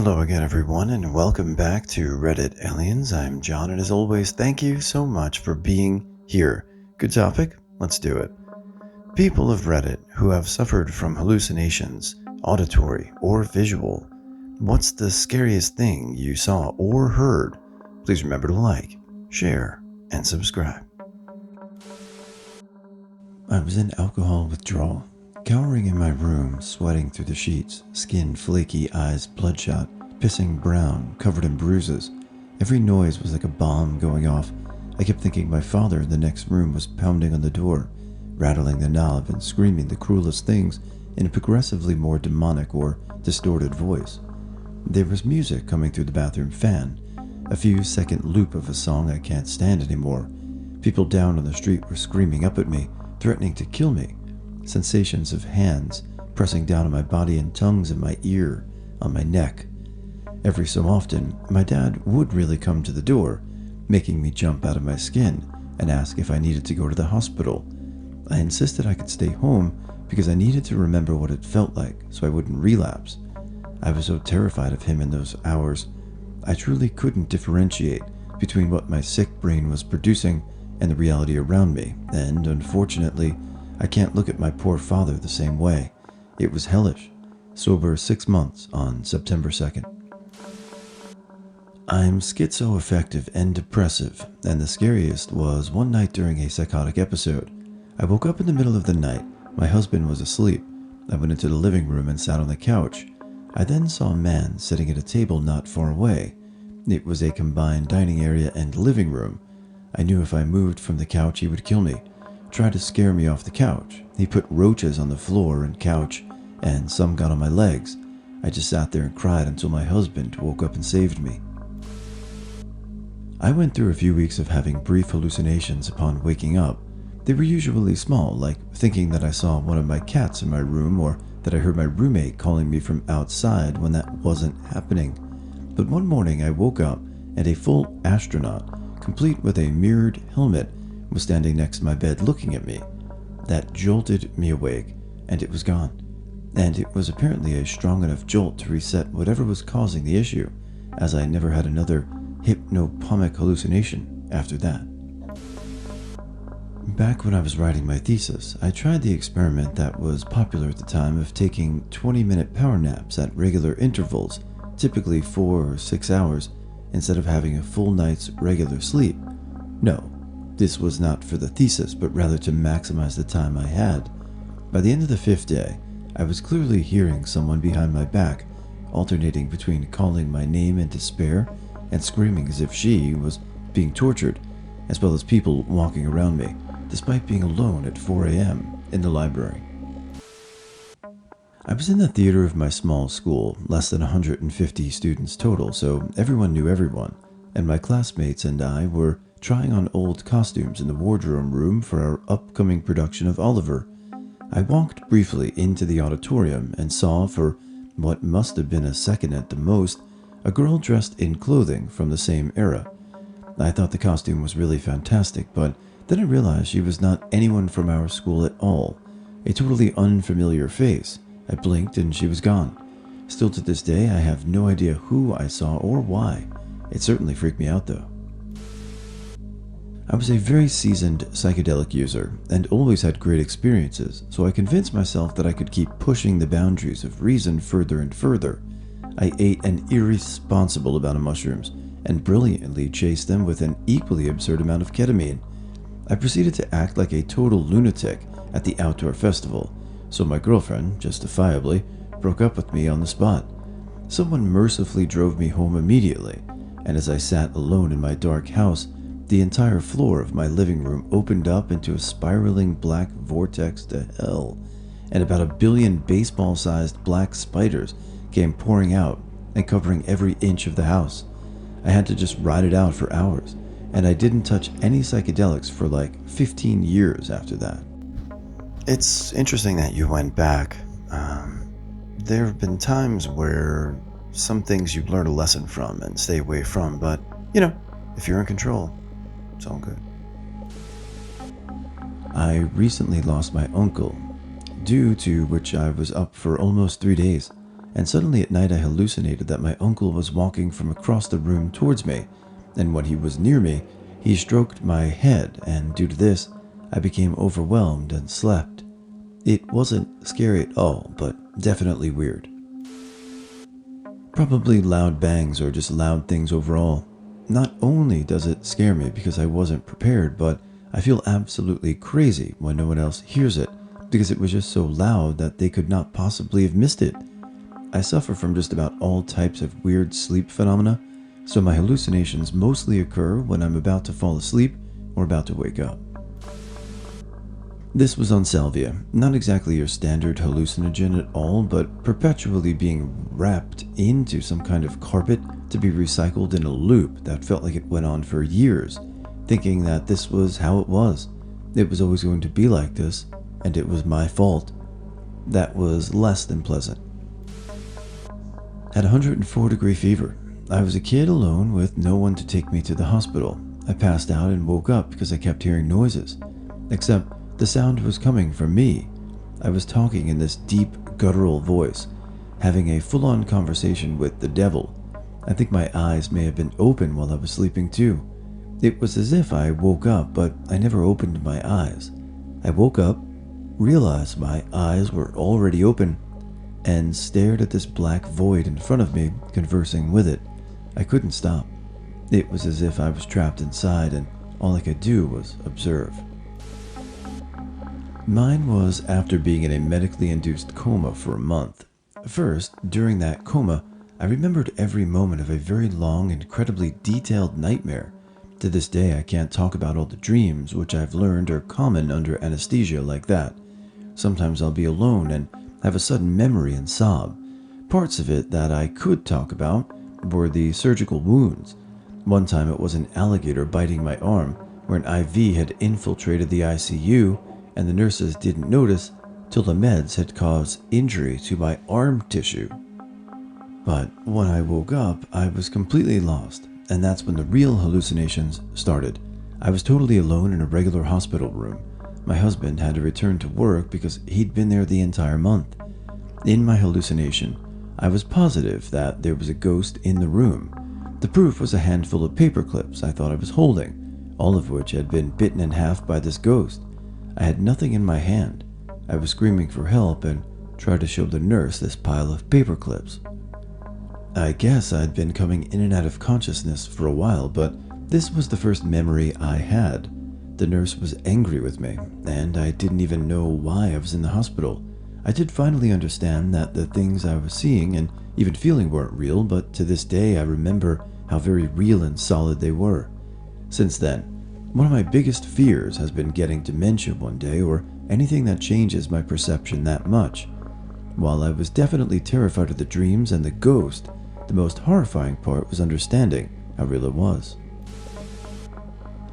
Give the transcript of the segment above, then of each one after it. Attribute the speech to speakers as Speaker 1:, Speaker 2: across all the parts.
Speaker 1: Hello again, everyone, and welcome back to Reddit Aliens. I'm John, and as always, thank you so much for being here. Good topic, let's do it. People of Reddit who have suffered from hallucinations, auditory or visual, what's the scariest thing you saw or heard? Please remember to like, share, and subscribe. I was in alcohol withdrawal, cowering in my room, sweating through the sheets, skin flaky, eyes bloodshot, pissing brown, covered in bruises. Every noise was like a bomb going off. I kept thinking my father in the next room was pounding on the door, rattling the knob and screaming the cruelest things in a progressively more demonic or distorted voice. There was music coming through the bathroom fan, a few-second loop of a song I can't stand anymore. People down on the street were screaming up at me, threatening to kill me. Sensations of hands pressing down on my body and tongues in my ear, on my neck. Every so often, my dad would really come to the door, making me jump out of my skin and ask if I needed to go to the hospital. I insisted I could stay home because I needed to remember what it felt like so I wouldn't relapse. I was so terrified of him in those hours. I truly couldn't differentiate between what my sick brain was producing and the reality around me, and unfortunately, I can't look at my poor father the same way. It was hellish. Sober 6 months on September 2nd. I'm schizoaffective and depressive, and the scariest was one night during a psychotic episode. I woke up in the middle of the night. My husband was asleep. I went into the living room and sat on the couch. I then saw a man sitting at a table not far away. It was a combined dining area and living room. I knew if I moved from the couch he would kill me, try to scare me off the couch. He put roaches on the floor and couch, and some got on my legs. I just sat there and cried until my husband woke up and saved me. I went through a few weeks of having brief hallucinations upon waking up. They were usually small, like thinking that I saw one of my cats in my room or that I heard my roommate calling me from outside when that wasn't happening. But one morning I woke up and a full astronaut, complete with a mirrored helmet, was standing next to my bed looking at me. That jolted me awake, and it was gone. And it was apparently a strong enough jolt to reset whatever was causing the issue, as I never had another hypnopompic hallucination after that. Back when I was writing my thesis, I tried the experiment that was popular at the time of taking 20-minute power naps at regular intervals, typically 4 or 6 hours, instead of having a full night's regular sleep. No, this was not for the thesis, but rather to maximize the time I had. By the end of the 5th day, I was clearly hearing someone behind my back, alternating between calling my name in despair and screaming as if she was being tortured, as well as people walking around me, despite being alone at 4 a.m. in the library. I was in the theater of my small school, less than 150 students total, so everyone knew everyone, and my classmates and I were trying on old costumes in the wardrobe room for our upcoming production of Oliver. I walked briefly into the auditorium and saw, for what must have been a second at the most, a girl dressed in clothing from the same era. I thought the costume was really fantastic, but then I realized she was not anyone from our school at all. A totally unfamiliar face. I blinked and she was gone. Still to this day, I have no idea who I saw or why. It certainly freaked me out though. I was a very seasoned psychedelic user and always had great experiences, so I convinced myself that I could keep pushing the boundaries of reason further and further. I ate an irresponsible amount of mushrooms and brilliantly chased them with an equally absurd amount of ketamine. I proceeded to act like a total lunatic at the outdoor festival, so my girlfriend, justifiably, broke up with me on the spot. Someone mercifully drove me home immediately, and as I sat alone in my dark house, the entire floor of my living room opened up into a spiraling black vortex to hell, and about 1 billion baseball-sized black spiders came pouring out and covering every inch of the house. I had to just ride it out for hours, and I didn't touch any psychedelics for like 15 years after that. It's interesting that you went back. There have been times where some things you learn a lesson from and stay away from, but, if you're in control, it's all good. I recently lost my uncle, due to which I was up for almost 3 days, and suddenly at night I hallucinated that my uncle was walking from across the room towards me, and when he was near me, he stroked my head, and due to this, I became overwhelmed and slept. It wasn't scary at all, but definitely weird. Probably loud bangs or just loud things overall. Not only does it scare me because I wasn't prepared, but I feel absolutely crazy when no one else hears it because it was just so loud that they could not possibly have missed it. I suffer from just about all types of weird sleep phenomena, so my hallucinations mostly occur when I'm about to fall asleep or about to wake up. This was on salvia, not exactly your standard hallucinogen at all, but perpetually being wrapped into some kind of carpet to be recycled in a loop that felt like it went on for years, thinking that this was how it was. It was always going to be like this, and it was my fault. That was less than pleasant. Had 104-degree fever. I was a kid alone with no one to take me to the hospital. I passed out and woke up because I kept hearing noises. Except the sound was coming from me. I was talking in this deep, guttural voice, having a full-on conversation with the devil. I think my eyes may have been open while I was sleeping too. It was as if I woke up, but I never opened my eyes. I woke up, realized my eyes were already open, and stared at this black void in front of me, conversing with it. I couldn't stop. It was as if I was trapped inside, and all I could do was observe. Mine was after being in a medically induced coma for a month. First, during that coma, I remembered every moment of a very long, incredibly detailed nightmare. To this day, I can't talk about all the dreams, which I've learned are common under anesthesia like that. Sometimes I'll be alone and have a sudden memory and sob. Parts of it that I could talk about were the surgical wounds. One time it was an alligator biting my arm, where an IV had infiltrated the ICU, and the nurses didn't notice till the meds had caused injury to my arm tissue. But when I woke up, I was completely lost, and that's when the real hallucinations started. I was totally alone in a regular hospital room. My husband had to return to work because he'd been there the entire month. In my hallucination, I was positive that there was a ghost in the room. The proof was a handful of paper clips I thought I was holding, all of which had been bitten in half by this ghost. I had nothing in my hand. I was screaming for help and tried to show the nurse this pile of paper clips. I guess I'd been coming in and out of consciousness for a while, but this was the first memory I had. The nurse was angry with me, and I didn't even know why I was in the hospital. I did finally understand that the things I was seeing and even feeling weren't real, but to this day I remember how very real and solid they were. Since then, one of my biggest fears has been getting dementia one day or anything that changes my perception that much. While I was definitely terrified of the dreams and the ghost, the most horrifying part was understanding how real it was.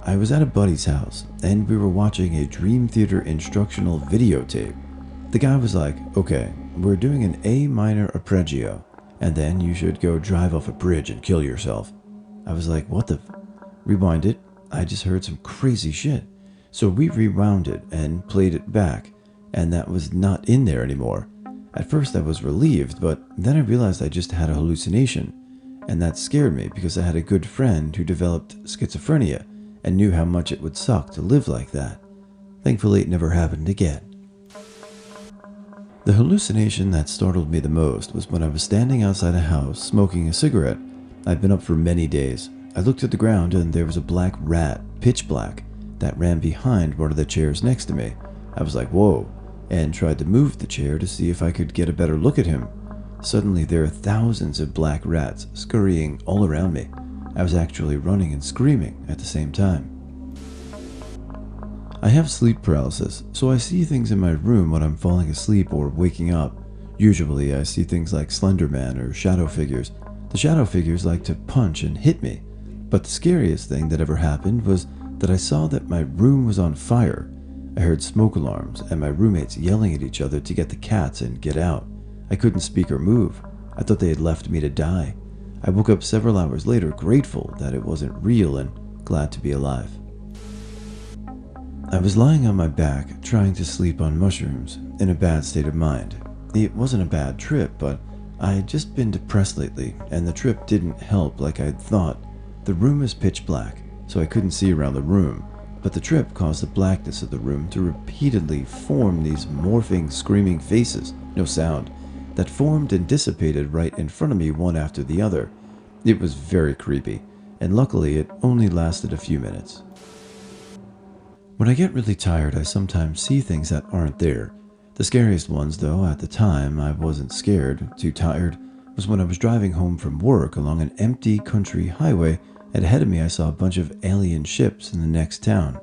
Speaker 1: I was at a buddy's house and we were watching a Dream Theater instructional videotape. The guy was like, "Okay, we're doing an A minor arpeggio, and then you should go drive off a bridge and kill yourself." I was like, "What the Rewind it. I just heard some crazy shit." So we rewound it and played it back, and that was not in there anymore. At first I was relieved, but then I realized I just had a hallucination, and that scared me because I had a good friend who developed schizophrenia and knew how much it would suck to live like that. Thankfully, it never happened again. The hallucination that startled me the most was when I was standing outside a house smoking a cigarette. I'd been up for many days. I looked at the ground and there was a black rat, pitch black, that ran behind one of the chairs next to me. I was like, "Whoa," and tried to move the chair to see if I could get a better look at him. Suddenly there are thousands of black rats scurrying all around me. I was actually running and screaming at the same time. I have sleep paralysis, so I see things in my room when I'm falling asleep or waking up. Usually I see things like Slender Man or shadow figures. The shadow figures like to punch and hit me. But the scariest thing that ever happened was that I saw that my room was on fire. I heard smoke alarms and my roommates yelling at each other to get the cats and get out. I couldn't speak or move. I thought they had left me to die. I woke up several hours later grateful that it wasn't real and glad to be alive. I was lying on my back trying to sleep on mushrooms in a bad state of mind. It wasn't a bad trip, but I'd just been depressed lately, and the trip didn't help like I'd thought. The room is pitch black, so I couldn't see around the room, but the trip caused the blackness of the room to repeatedly form these morphing, screaming faces, no sound, that formed and dissipated right in front of me one after the other. It was very creepy, and luckily it only lasted a few minutes. When I get really tired, I sometimes see things that aren't there. The scariest ones, though, at the time I wasn't scared, too tired, was when I was driving home from work along an empty country highway, and ahead of me I saw a bunch of alien ships in the next town.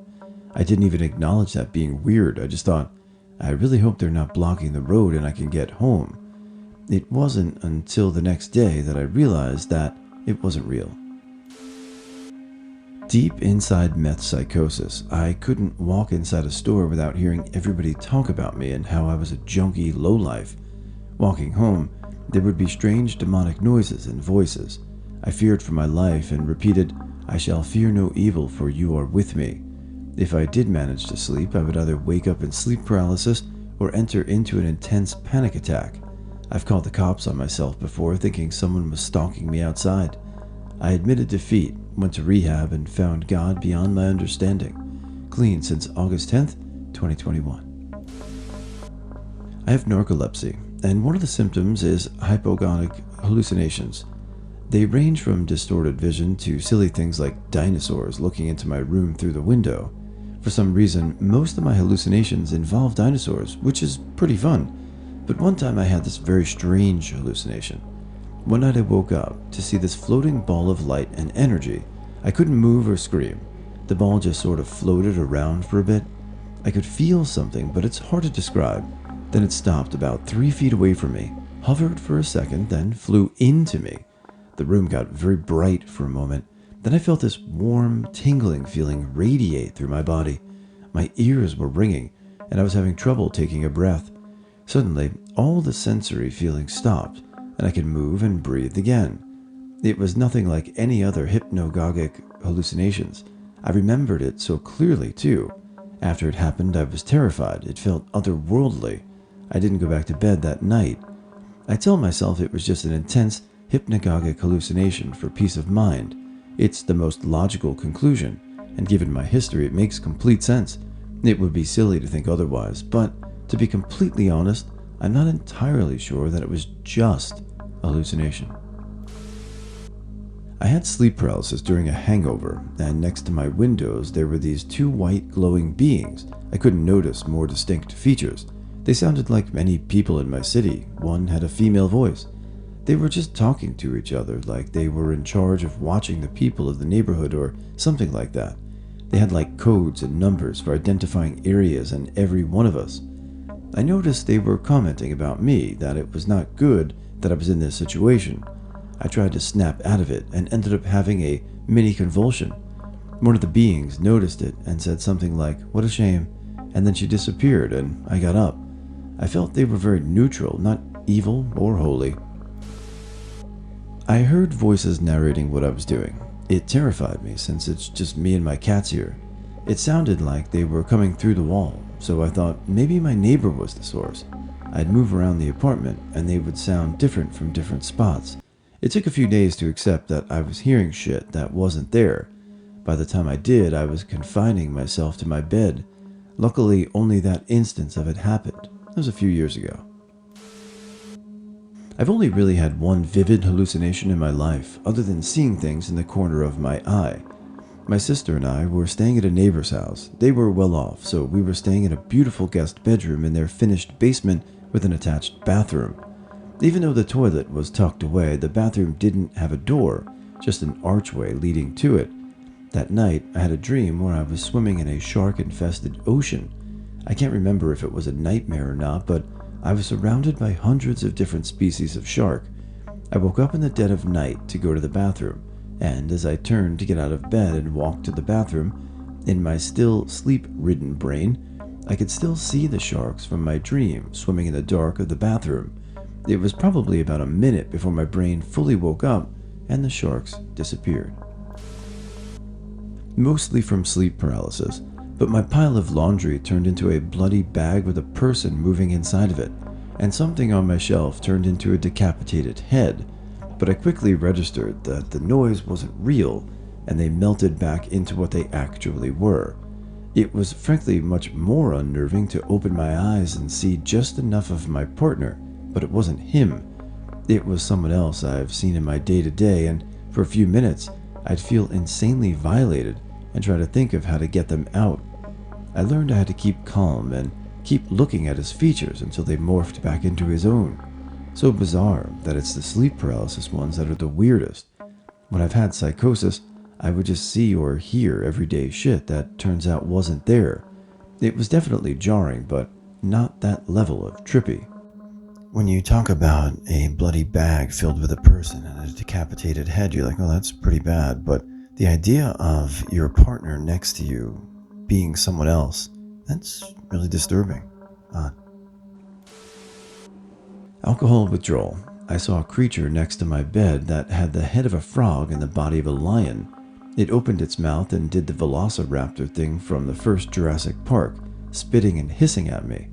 Speaker 1: I didn't even acknowledge that being weird. I just thought, I really hope they're not blocking the road and I can get home. It wasn't until the next day that I realized that it wasn't real. Deep inside meth psychosis, I couldn't walk inside a store without hearing everybody talk about me and how I was a junkie lowlife. Walking home, there would be strange demonic noises and voices. I feared for my life and repeated, "I shall fear no evil, for you are with me." If I did manage to sleep, I would either wake up in sleep paralysis or enter into an intense panic attack. I've called the cops on myself before, thinking someone was stalking me outside. I admitted defeat, went to rehab, and found God beyond my understanding. Clean since August 10th, 2021. I have narcolepsy, and one of the symptoms is hypogonic hallucinations. They range from distorted vision to silly things like dinosaurs looking into my room through the window. For some reason, most of my hallucinations involve dinosaurs, which is pretty fun. But one time I had this very strange hallucination. One night I woke up to see this floating ball of light and energy. I couldn't move or scream. The ball just sort of floated around for a bit. I could feel something, but it's hard to describe. Then it stopped about 3 feet away from me, hovered for a second, then flew into me. The room got very bright for a moment. Then I felt this warm, tingling feeling radiate through my body. My ears were ringing, and I was having trouble taking a breath. Suddenly, all the sensory feelings stopped, and I could move and breathe again. It was nothing like any other hypnagogic hallucinations. I remembered it so clearly, too. After it happened, I was terrified. It felt otherworldly. I didn't go back to bed that night. I tell myself it was just an intense hypnagogic hallucination for peace of mind. It's the most logical conclusion, and given my history, it makes complete sense. It would be silly to think otherwise, but to be completely honest, I'm not entirely sure that it was just a hallucination. I had sleep paralysis during a hangover, and next to my windows there were these 2 white glowing beings. I couldn't notice more distinct features. They sounded like many people in my city. One had a female voice. They were just talking to each other like they were in charge of watching the people of the neighborhood or something like that. They had like codes and numbers for identifying areas and every one of us. I noticed they were commenting about me, that it was not good that I was in this situation. I tried to snap out of it and ended up having a mini convulsion. One of the beings noticed it and said something like, "What a shame," and then she disappeared and I got up. I felt they were very neutral, not evil or holy. I heard voices narrating what I was doing. It terrified me since it's just me and my cats here. It sounded like they were coming through the wall, so I thought maybe my neighbor was the source. I'd move around the apartment and they would sound different from different spots. It took a few days to accept that I was hearing shit that wasn't there. By the time I did, I was confining myself to my bed. Luckily, only that instance of it happened. That was a few years ago. I've only really had one vivid hallucination in my life, other than seeing things in the corner of my eye. My sister and I were staying at a neighbor's house. They were well off, so we were staying in a beautiful guest bedroom in their finished basement with an attached bathroom. Even though the toilet was tucked away, the bathroom didn't have a door, just an archway leading to it. That night, I had a dream where I was swimming in a shark-infested ocean. I can't remember if it was a nightmare or not, but I was surrounded by hundreds of different species of shark. I woke up in the dead of night to go to the bathroom, and as I turned to get out of bed and walk to the bathroom, in my still sleep-ridden brain, I could still see the sharks from my dream swimming in the dark of the bathroom. It was probably about a minute before my brain fully woke up and the sharks disappeared. Mostly from sleep paralysis, but my pile of laundry turned into a bloody bag with a person moving inside of it. and something on my shelf turned into a decapitated head, but I quickly registered that the noise wasn't real, and they melted back into what they actually were. It was frankly much more unnerving to open my eyes and see just enough of my partner, but it wasn't him. It was someone else I've seen in my day-to-day, and for a few minutes, I'd feel insanely violated and try to think of how to get them out. I learned I had to keep calm and keep looking at his features until they morphed back into his own. So bizarre that it's the sleep paralysis ones that are the weirdest. When I've had psychosis, I would just see or hear everyday shit that turns out wasn't there. It was definitely jarring, but not that level of trippy. When you talk about a bloody bag filled with a person and a decapitated head, you're like, oh, that's pretty bad. But the idea of your partner next to you being someone else, that's really disturbing. Alcohol withdrawal. I saw a creature next to my bed that had the head of a frog and the body of a lion. It opened its mouth and did the velociraptor thing from the first Jurassic Park, spitting and hissing at me.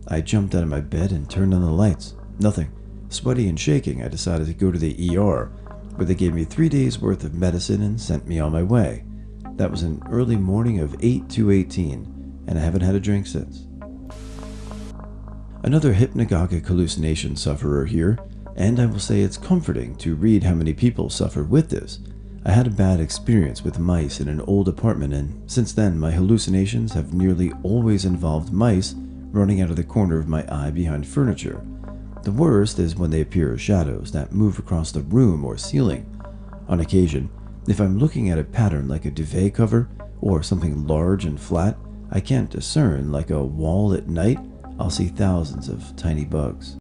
Speaker 1: I jumped out of my bed and turned on the lights. Nothing. Sweaty and shaking, I decided to go to the ER, where they gave me 3 days worth of medicine and sent me on my way. That was an early morning of 8/2/18, and I haven't had a drink since. Another hypnagogic hallucination sufferer here, and I will say it's comforting to read how many people suffer with this. I had a bad experience with mice in an old apartment, and since then my hallucinations have nearly always involved mice running out of the corner of my eye behind furniture. The worst is when they appear as shadows that move across the room or ceiling. On occasion, if I'm looking at a pattern like a duvet cover or something large and flat I can't discern, like a wall at night, I'll see thousands of tiny bugs.